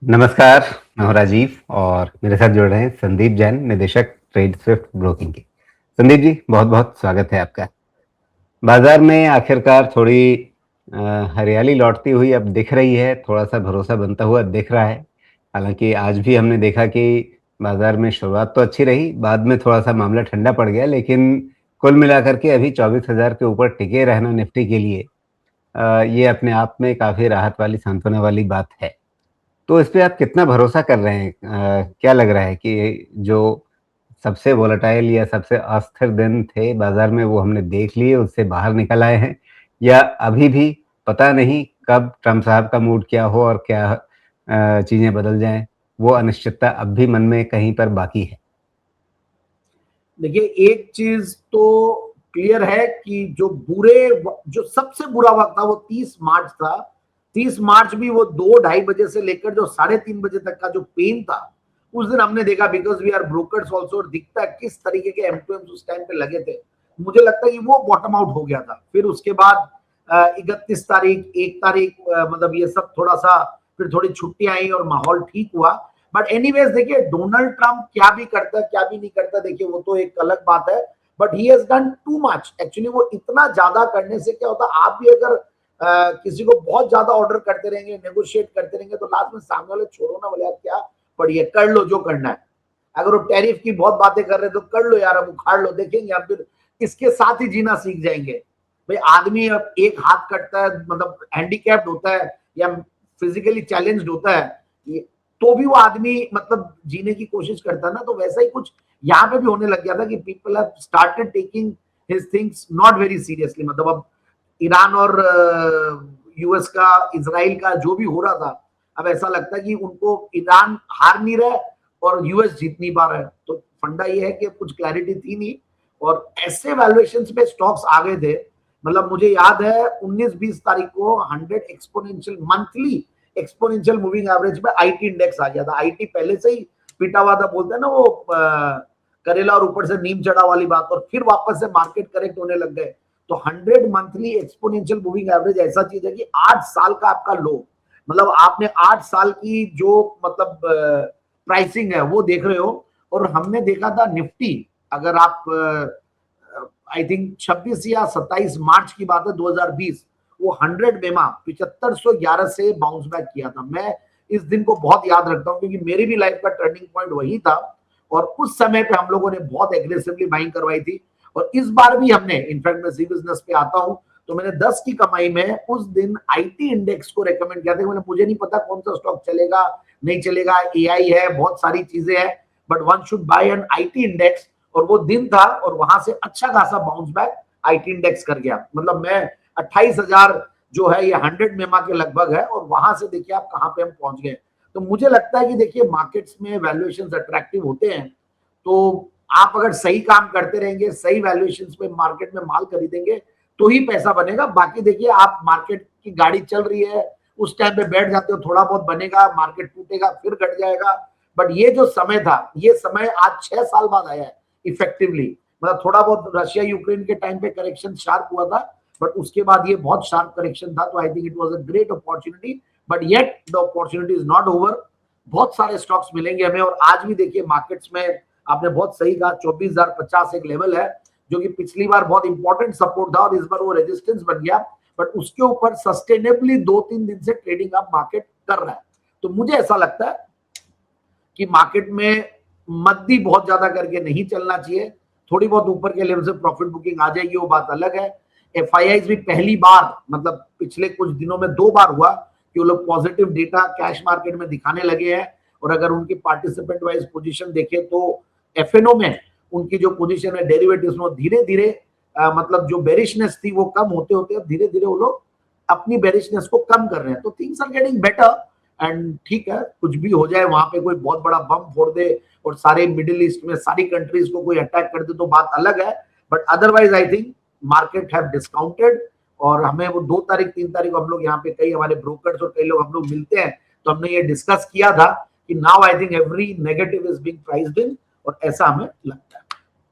नमस्कार, मैं हूँ राजीव और मेरे साथ जुड़ रहे हैं संदीप जैन, निदेशक ट्रेड स्विफ्ट ब्रोकिंग के। संदीप जी, बहुत-बहुत स्वागत है आपका। बाज़ार में आखिरकार थोड़ी अ, हरियाली लौटती हुई अब दिख रही है, थोड़ा-सा भरोसा बनता हुआ दिख रहा है। हालाँकि आज भी हमने देखा कि बाज़ार में शुरुआत तो अच्छी रही, बाद में थोड़ा-सा मामला ठंडा पड़ गया, लेकिन कुल मिलाकर के अभी 24,000 के ऊपर टिके रहना निफ्टी के लिए ये अपने आप में काफ़ी राहत वाली, सांत्वना वाली बात है। तो इस पे आप कितना भरोसा कर रहे हैं? क्या लग रहा है कि जो सबसे वोलेटाइल या सबसे अस्थिर दिन थे बाज़ार में वो हमने देख लिए, उससे बाहर निकल आए हैं? या अभी भी पता नहीं कब ट्रम्प साहब का मूड क्या हो और क्या चीज़ें बदल जाएँ, वो अनिश्चितता अब भी मन में कहीं पर बाकी है? देखिए, एक चीज तो क्लियर है कि जो सबसे बुरा वक्त था वो 30 मार्च था। 30 मार्च भी वो 2-2:30 बजे से लेकर जो 3:30 बजे तक का जो पेन था, उस दिन हमने देखा because we are brokers also, और दिखता है किस तरीके के एमटूएम्स उस टाइम पे लगे थे। मुझे लगता है कि वो बॉटम आउट हो गया था। फिर उसके बाद 31 तारीख, 1 तारीख, मतलब ये सब थोड़ा सा, फिर थोड़ी छुट्टियां आई और माहौल ठीक हुआ। बट एनीवेज देखिए, डोनाल्ड ट्रंप क्या भी करता है क्या भी नहीं करता, देखिए वो तो एक अलग बात है। But he has done too much actually. वो इतना ज्यादा करने से क्या होता है, आप भी अगर किसी को बहुत ज्यादा ऑर्डर करते रहेंगे, नेगोशिएट करते रहेंगे, तो लास्ट में सामने वाले छोड़ो ना, बोले यार क्या पढ़िए, कर लो जो करना है। अगर वो टैरिफ की बहुत बातें कर रहे हैं तो कर लो यार, अब उखाड़ लो, देखेंगे हम फिर इसके साथ ही जीना सीख जाएंगे। भाई आदमी अब एक हाथ कटता है, मतलब हैंडीकैप्ड होता है या फिजिकली चैलेंज्ड होता है, तो भी वो आदमी मतलब जीने की कोशिश करता है ना। तो वैसा ही कुछ यहाँ पे भी होने लग गया था कि people have started taking his things not very seriously. मतलब अब ईरान और यूएस का, इजराइल का जो भी हो रहा था, अब ऐसा लगता है कि उनको ईरान हार नहीं रहा है और यूएस जीत नहीं पा रहा है। तो फंडा ये है कि कुछ क्लैरिटी थी नहीं, और ऐसे वैल्यूएशंस पे स्टॉक्स आ गए थे। मतलब मुझे याद है 19-20 तारीख को 100 exponential monthly exponential moving average पे आईटी इंडेक्स आ गया था। आईटी पहले से ही पिटा हुआ था, बोलते हैं ना वो करेला और ऊपर से नीम चढ़ा वाली बात, और फिर वापस से मार्केट करेक्ट होने लग गए। तो 100 मंथली एक्सपोनेंशियल मूविंग एवरेज ऐसा चीज है कि 8 साल का आपका लो, मतलब आपने 8 साल की जो मतलब प्राइसिंग है वो देख रहे हो। और हमने देखा था निफ्टी, अगर आप आई थिंक 26 या 27 मार्च की बात है 2020, वो 100 मेमा 7511 से बाउंस बैक किया था। मैं इस दिन को बहुत याद रखता हूँ क्योंकि मेरी भी लाइफ का टर्निंग पॉइंट वही था, और उस समय पे हम लोगों ने बहुत एग्रेसिवली बाइंग करवाई थी। और इस बार भी हमने, इनफैक्ट मैं सी बिजनेस पे आता हूँ, तो मैंने 10 की कमाई में उस दिन आईटी इंडेक्स को रेकमेंड किया था। मैंने, मुझे नहीं पता कौन सा स्टॉक चलेगा नहीं चलेगा, एआई है, बहुत सारी चीजें हैं, but one should buy an IT index. और वो दिन था और वहां से अच्छा खासा बाउंस बैक आईटी इंडेक्स कर गया। मतलब मैं 28,000 जो है ये 100 मेमा के लगभग है, और वहां से देखिए आप कहां पे हम पहुंच गए। तो मुझे लगता है कि देखिए मार्केट्स में वैल्यूएशंस अट्रैक्टिव होते हैं, तो आप अगर सही काम करते रहेंगे, सही वैल्यूएशंस पे मार्केट में माल खरीदेंगे, तो ही पैसा बनेगा। बाकी देखिए, आप मार्केट की गाड़ी चल रही है, उस टाइम पे बैठ जाते हो, थोड़ा बहुत बनेगा, मार्केट टूटेगा, फिर घट जाएगा। बट ये जो समय था, ये समय आज 6 साल बाद आया है इफेक्टिवली। मतलब थोड़ा बहुत रशिया यूक्रेन के टाइम पे करेक्शन शार्प हुआ था, बट उसके बाद ये बहुत शार्प करेक्शन था। तो I think it was a great opportunity, but yet the opportunity is not over. बहुत सारे स्टॉक्स मिलेंगे हमें। और आज भी देखिए मार्केट्स में, आपने बहुत सही कहा, 24,050 एक लेवल है जो कि पिछली बार बहुत इंपॉर्टेंट सपोर्ट था और इस बार वो रेजिस्टेंस बन गया। बट उसके ऊपर सस्टेनेबली 2-3 दिन से ट्रेडिंग आप मार्केट कर रहा है। तो मुझे ऐसा लगता है कि मार्केट में मद्दी बहुत ज्यादा करके नहीं चलना चाहिए। थोड़ी बहुत ऊपर के लेवल से प्रॉफिट बुकिंग आ जाएगी, वो बात अलग है। एफआईआईज भी पहली बार, मतलब पिछले कुछ दिनों में 2 बार हुआ कि वो लोग पॉजिटिव डेटा कैश मार्केट में दिखाने लगे हैं। और अगर उनकी पार्टिसिपेंट वाइज पोजीशन देखें तो एफएनओ में उनकी जो पोजीशन है डेरिवेटिव्स में, धीरे धीरे मतलब जो बेरिशनेस थी वो कम होते होते अब धीरे धीरे वो लोग अपनी बेरिशनेस को कम कर रहे हैं। तो things are getting better. And ठीक है, कुछ भी हो जाए, वहां पे कोई बहुत बड़ा बम फोड़ दे और सारे मिडिल ईस्ट में सारी कंट्रीज को कोई अटैक कर दे तो बात अलग है। But otherwise I think market have discounted. और हमें वो 2 तारीख 3 तारीख को हम लोग यहाँ पे कई हमारे ब्रोकर्स और कई लोग हम लोग मिलते हैं, तो हमने ये डिस्कस किया था कि now I think every negative is being priced इन, और ऐसा हमें लगता है।